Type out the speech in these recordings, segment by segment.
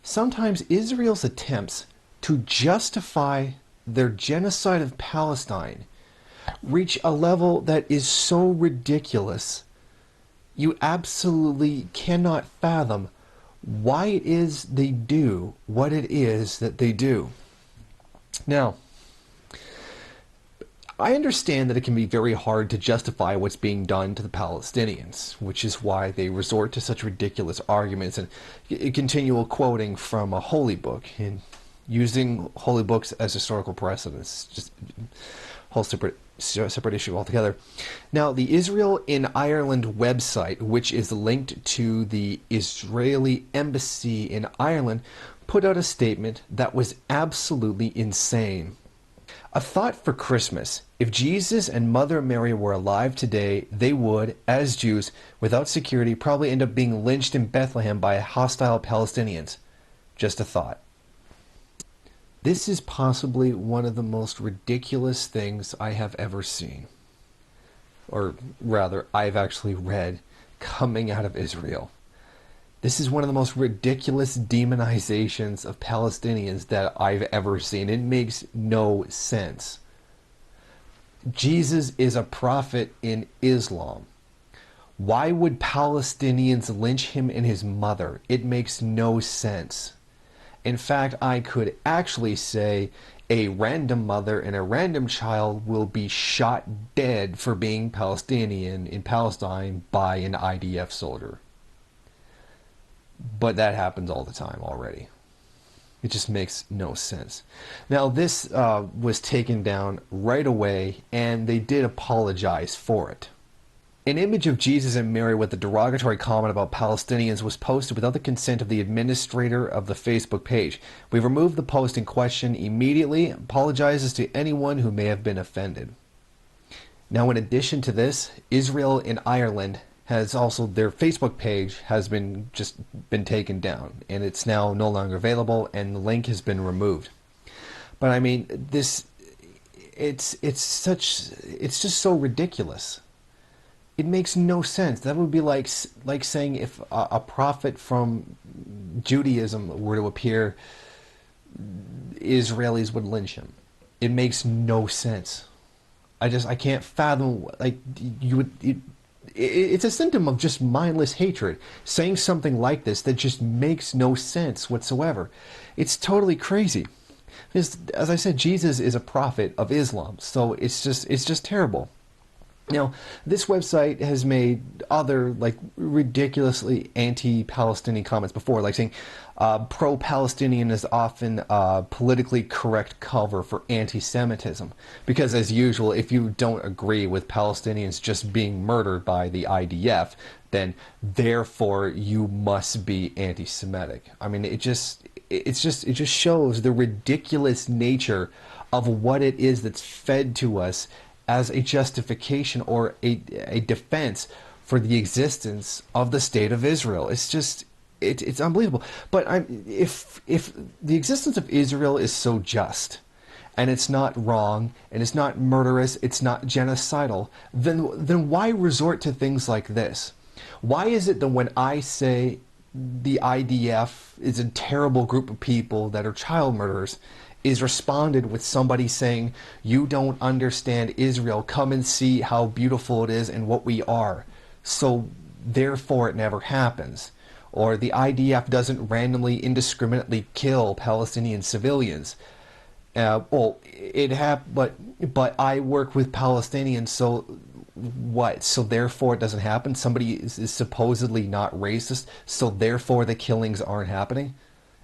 sometimes Israel's attempts to justify their genocide of Palestine reach a level that is so ridiculous you absolutely cannot fathom why it is they do what it is that they do. Now, I understand that it can be very hard to justify what's being done to the Palestinians, which is why they resort to such ridiculous arguments and continual quoting from a holy book and using holy books as historical precedents. Just a whole separate issue altogether. Now, the Israel in Ireland website, which is linked to the Israeli embassy in Ireland, put out a statement that was absolutely insane. A thought for Christmas. If Jesus and Mother Mary were alive today, they would, as Jews, without security, probably end up being lynched in Bethlehem by hostile Palestinians. Just a thought. This is possibly one of the most ridiculous things I have ever seen. Or rather, I've actually read coming out of Israel. This is one of the most ridiculous demonizations of Palestinians that I've ever seen. It makes no sense. Jesus is a prophet in Islam. Why would Palestinians lynch him and his mother? It makes no sense. In fact, I could actually say a random mother and a random child will be shot dead for being Palestinian in Palestine by an IDF soldier. But that happens all the time already. It just makes no sense. Now, this was taken down right away, and they did apologize for it. An image of Jesus and Mary with a derogatory comment about Palestinians was posted without the consent of the administrator of the Facebook page. We removed the post in question immediately. Apologizes to anyone who may have been offended. Now, in addition to this, Israel in Ireland has also, their Facebook page has been taken down, and it's now no longer available, and the link has been removed. But I mean, it's just so ridiculous. It makes no sense. That would be like saying if a prophet from Judaism were to appear, Israelis would lynch him. It makes no sense. I can't fathom, like, you would. It's a symptom of just mindless hatred, saying something like this that just makes no sense whatsoever. It's totally crazy. Because, as I said, Jesus is a prophet of Islam, so it's just terrible. Now, this website has made other, like, ridiculously anti-Palestinian comments before, like saying pro-Palestinian is often a politically correct cover for anti-Semitism. Because, as usual, if you don't agree with Palestinians just being murdered by the IDF, then therefore you must be anti-Semitic. I mean, it just shows the ridiculous nature of what it is that's fed to us as a justification or a defense for the existence of the state of Israel. It's unbelievable. But if the existence of Israel is so just, and it's not wrong, and it's not murderous, it's not genocidal, then why resort to things like this? Why is it that when I say the IDF is a terrible group of people that are child murderers, is responded with somebody saying, you don't understand Israel, come and see how beautiful it is and what we are, so therefore it never happens? Or the IDF doesn't randomly, indiscriminately kill Palestinian civilians. But I work with Palestinians, so what? So therefore it doesn't happen? Somebody is supposedly not racist, so therefore the killings aren't happening?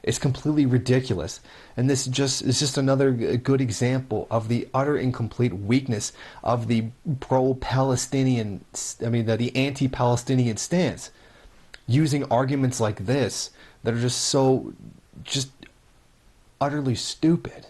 It's completely ridiculous. And this is just another good example of the utter and complete weakness of the pro-Palestinian, the anti-Palestinian stance. Using arguments like this that are just utterly stupid.